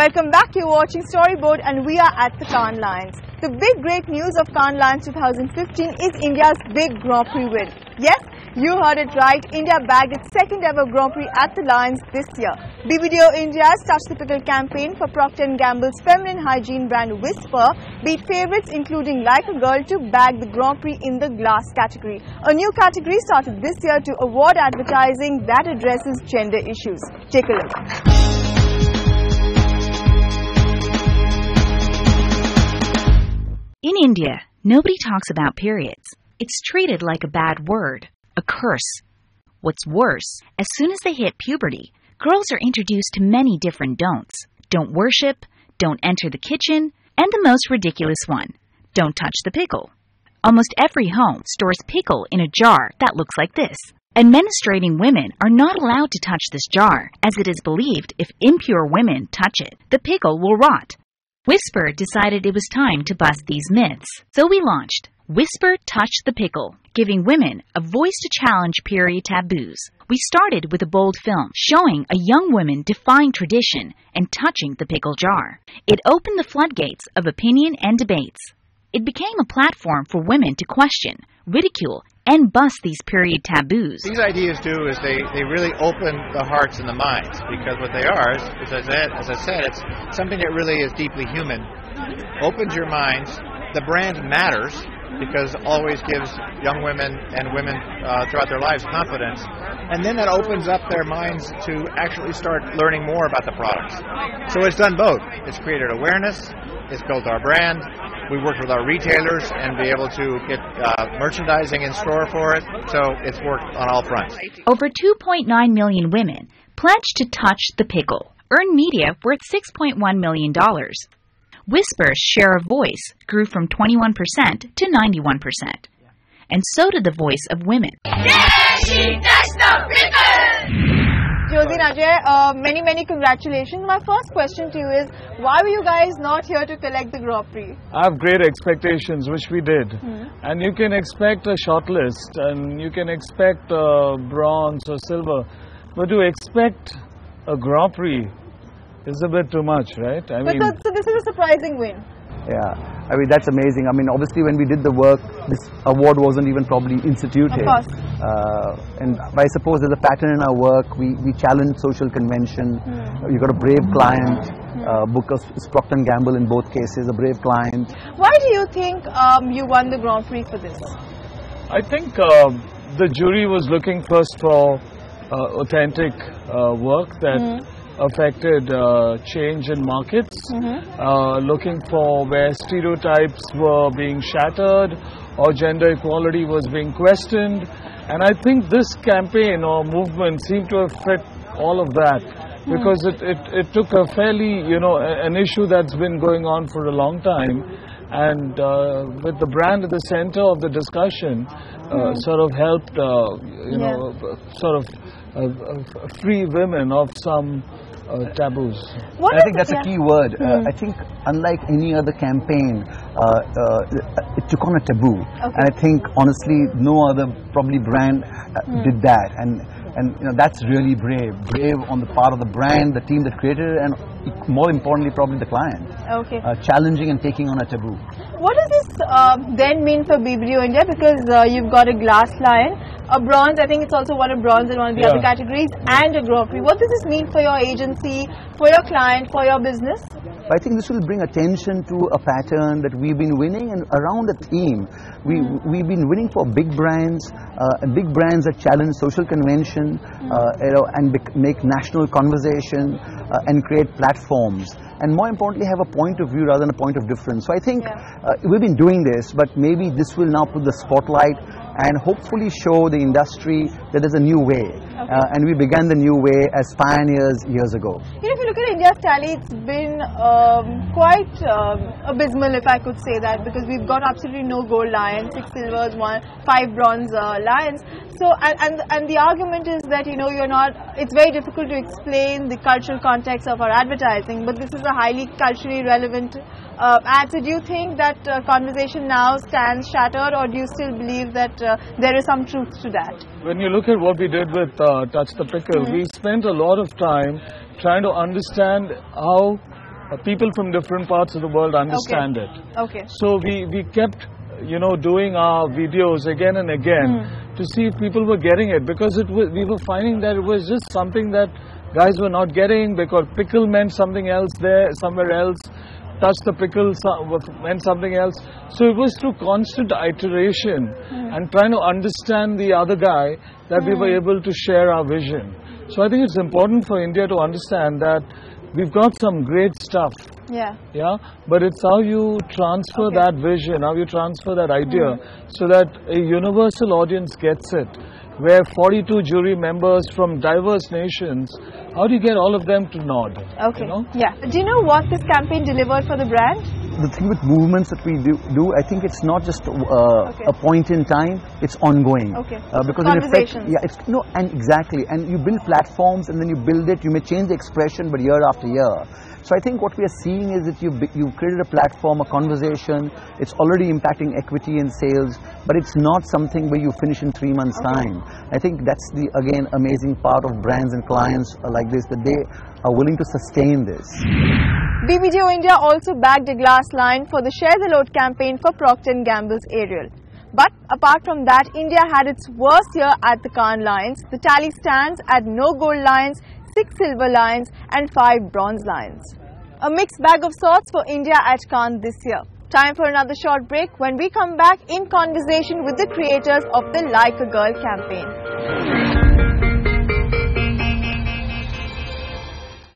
Welcome back. You're watching Storyboard and we are at the Cannes Lions. The big great news of Cannes Lions 2015 is India's big Grand Prix win. Yes, you heard it right. India bagged its second ever Grand Prix at the Lions this year. BBDO India's Touch The Pickle campaign for Procter & Gamble's feminine hygiene brand Whisper beat favourites including Like a Girl to bag the Grand Prix in the glass category. A new category started this year to award advertising that addresses gender issues. Take a look. In India, nobody talks about periods. It's treated like a bad word, a curse. What's worse, as soon as they hit puberty, girls are introduced to many different don'ts. Don't worship, don't enter the kitchen, and the most ridiculous one, don't touch the pickle. Almost every home stores pickle in a jar that looks like this. And menstruating women are not allowed to touch this jar, as it is believed if impure women touch it, the pickle will rot. Whisper decided it was time to bust these myths, so we launched Whisper Touch the Pickle, giving women a voice to challenge period taboos. We started with a bold film showing a young woman defying tradition and touching the pickle jar. It opened the floodgates of opinion and debates. It became a platform for women to question, ridicule, and bust these period taboos. These ideas do is they really open the hearts and the minds, because what they are is as I said, it's something that really is deeply human. Opens your minds. The brand matters because it always gives young women and women throughout their lives confidence. And then that opens up their minds to actually start learning more about the products. So it's done both. It's created awareness. It's built our brand. We worked with our retailers and be able to get merchandising in store for it. So it's worked on all fronts. Over 2.9 million women pledged to touch the pickle, earn media worth $6.1 million. Whisper's share of voice grew from 21% to 91%. And so did the voice of women. Josie and Ajay, many congratulations. My first question to you is, why were you guys not here to collect the Grand Prix? I have great expectations, which we did. And you can expect a shortlist, and you can expect bronze or silver. But to expect a Grand Prix is a bit too much, right? So this is a surprising win. Yeah, I mean, that's amazing. I mean, obviously when we did the work, this award wasn't even probably instituted. Of course. And I suppose there's a pattern in our work. We challenge social convention. You've got a brave client. Booker Procter & Gamble in both cases, a brave client. Why do you think you won the Grand Prix for this? I think the jury was looking first for authentic work that affected change in markets, looking for where stereotypes were being shattered or gender equality was being questioned. And I think this campaign or movement seemed to have fit all of that, because it took a fairly, an issue that's been going on for a long time, and with the brand at the center of the discussion, sort of helped, free women of some taboos. I think that's a key word. I think unlike any other campaign, it took on a taboo. Okay. And I think honestly no other probably brand did that. And that's really brave on the part of the brand, the team that created it, and more importantly probably the client. Okay. Challenging and taking on a taboo. What does this then mean for BBDO India? Because you've got a glass lion, a bronze, I think it's also won a bronze in one of the other categories, and a Grand Prix. What does this mean for your agency, for your client, for your business? I think this will bring attention to a pattern that we've been winning, and around the theme. We've been winning for big brands that challenge social convention, and make national conversation, and create platforms. And more importantly, have a point of view rather than a point of difference. So I think we've been doing this, but maybe this will now put the spotlight and hopefully show the industry that there's a new way. And we began the new way as pioneers years ago. If you look at India's tally, it's been quite abysmal, if I could say that, because we've got absolutely no gold lions, 6 silvers, 5 bronze lions. So, and the argument is that, it's very difficult to explain the cultural context of our advertising, but this is a highly culturally relevant ad. So do you think that conversation now stands shattered, or do you still believe that there is some truth to that? When you look at what we did with Touch the Pickle, we spent a lot of time trying to understand how people from different parts of the world understand it. Okay. So we kept, doing our videos again and again to see if people were getting it, because we were finding that it was just something that guys were not getting, because pickle meant something else somewhere else. Touch the Pickle meant something else. So it was through constant iteration and trying to understand the other guy that we were able to share our vision. So I think it's important for India to understand that we've got some great stuff. Yeah. Yeah, but it's how you transfer that vision, how you transfer that idea so that a universal audience gets it. Where 42 jury members from diverse nations, how do you get all of them to nod? Okay. Yeah. Do you know what this campaign delivered for the brand? The thing with movements that we do, I think it's not just a point in time, it's ongoing. Okay. Because conversations. in effect, and exactly. And you build platforms and then you build it, you may change the expression, but year after year. So I think what we are seeing is that you've created a platform, a conversation, it's already impacting equity and sales, but it's not something where you finish in 3 months' time. I think that's the, again, amazing part of brands and clients like this, that they are willing to sustain this. BBDO India also bagged a glass line for the Share the Load campaign for Procter & Gamble's Ariel. But apart from that, India had its worst year at the Cannes Lions. The tally stands at no gold lions, 6 silver lions and 5 bronze lions. A mixed bag of sorts for India at Cannes this year. Time for another short break. When we come back, in conversation with the creators of the Like a Girl campaign.